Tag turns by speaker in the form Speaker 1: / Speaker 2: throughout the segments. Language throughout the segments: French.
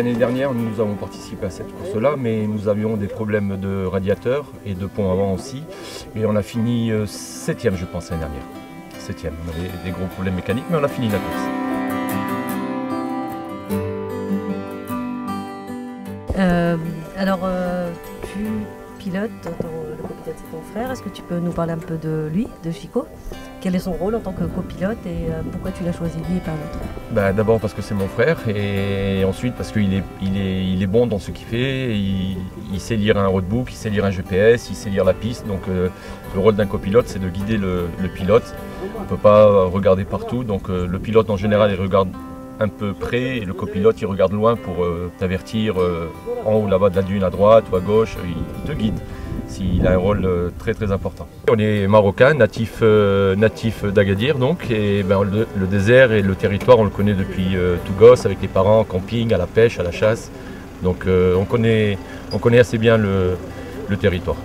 Speaker 1: L'année dernière, nous avons participé à cette course-là, mais nous avions des problèmes de radiateur et de pont avant aussi. Et on a fini 7e, je pense, l'année dernière. 7e, on avait des gros problèmes mécaniques, mais on a fini la course.
Speaker 2: Tu pilotes, le copilote c'est ton frère. Est-ce que tu peux nous parler un peu de lui, de Chico? Quel est son rôle en tant que copilote et pourquoi tu l'as choisi lui et pas l'autre?
Speaker 1: D'abord parce que c'est mon frère et ensuite parce qu'il est bon dans ce qu'il fait. Il sait lire un roadbook, il sait lire un GPS, il sait lire la piste. Donc le rôle d'un copilote, c'est de guider le pilote. On ne peut pas regarder partout. Donc le pilote en général, il regarde un peu près et le copilote il regarde loin pour t'avertir en haut là-bas de la dune à droite ou à gauche, il te guide. Il a un rôle très très important. On est marocain, natif d'Agadir donc, et le désert et le territoire on le connaît depuis tout gosse avec les parents, en camping, à la pêche, à la chasse. Donc on connaît assez bien le territoire.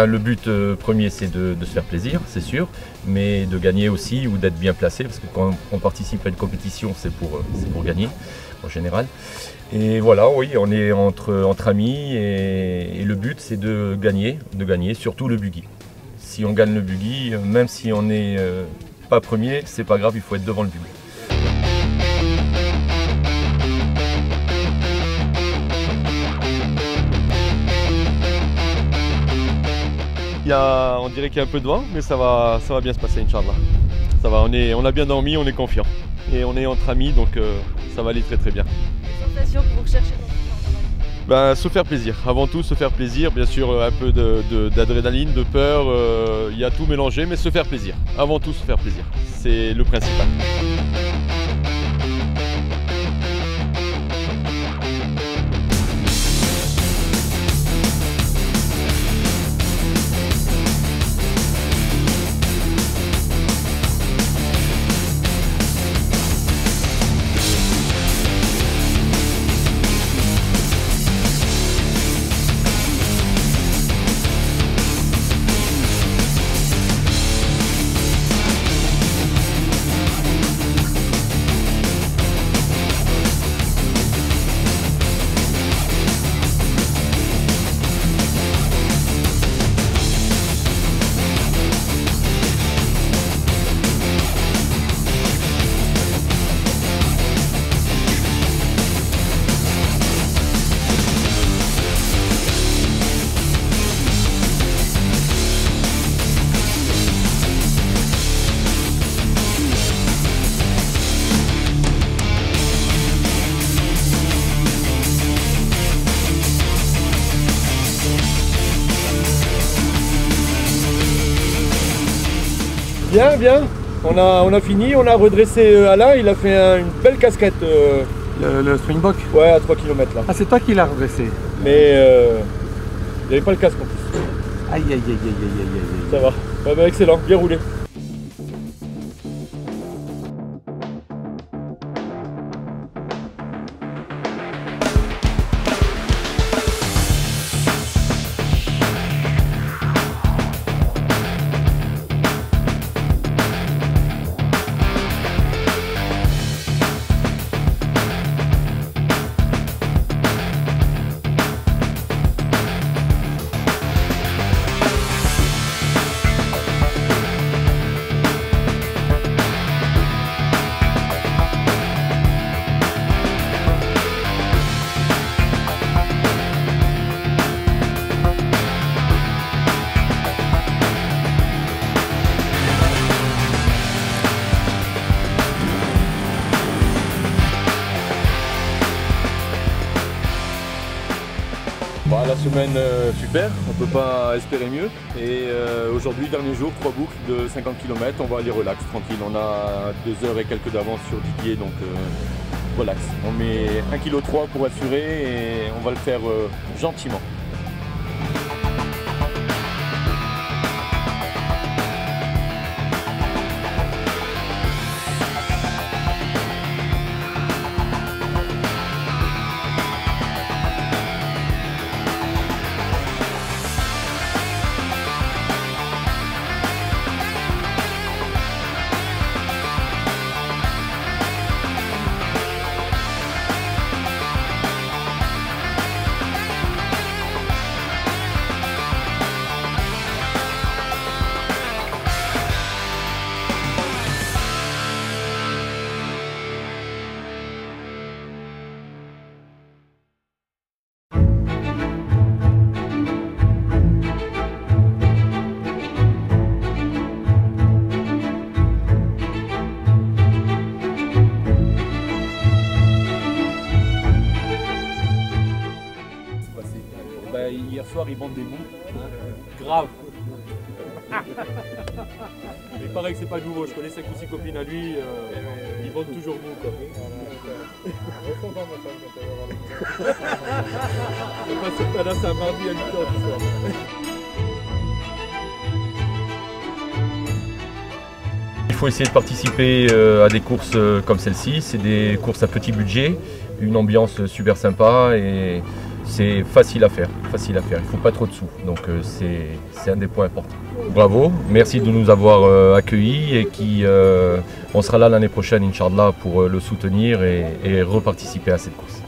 Speaker 1: Le but premier c'est de se faire plaisir, c'est sûr, mais de gagner aussi ou d'être bien placé, parce que quand on participe à une compétition c'est pour gagner en général. Et voilà, oui, on est entre amis et le but c'est de gagner, surtout le buggy. Si on gagne le buggy, même si on n'est pas premier, c'est pas grave, il faut être devant le buggy.
Speaker 3: On dirait qu'il y a un peu de vent, mais ça va bien se passer, Inch'Allah. Ça va, on a bien dormi, on est confiant. Et on est entre amis, donc ça va aller très très bien.
Speaker 2: Les sensations que vous recherchez dans
Speaker 3: se faire plaisir, avant tout se faire plaisir, bien sûr un peu d'adrénaline, de peur, il y a tout mélangé, mais se faire plaisir. Avant tout se faire plaisir, c'est le principal.
Speaker 4: Bien, bien. On a fini, on a redressé Alain, il a fait une belle casquette.
Speaker 5: Le Springbok?
Speaker 4: Ouais, à 3 km là.
Speaker 5: Ah, c'est toi qui l'as redressé?
Speaker 4: Mais il n'y avait pas le casque en plus.
Speaker 5: Aïe, aïe, aïe, aïe, aïe, aïe, aïe.
Speaker 4: Ça va. Ouais, excellent, bien roulé.
Speaker 3: La semaine super, on ne peut pas espérer mieux. Et aujourd'hui, dernier jour, 3 boucles de 50 km, on va aller relax, tranquille. On a 2 heures et quelques d'avance sur Didier, donc relax. On met 1,3 kg pour assurer et on va le faire gentiment.
Speaker 4: soir, il bande des bouts. Grave. Il paraît que c'est pas nouveau, je connais 5 ou 6 copines à lui, ils vendent toujours bout quoi. Là c'est un mardi à 8h du soir.
Speaker 1: Il faut essayer de participer à des courses comme celle-ci. C'est des courses à petit budget, une ambiance super sympa et c'est facile à faire. Il ne faut pas trop de sous, donc c'est un des points importants. Bravo, merci de nous avoir accueillis et on sera là l'année prochaine, Inch'Allah, pour le soutenir et reparticiper à cette course.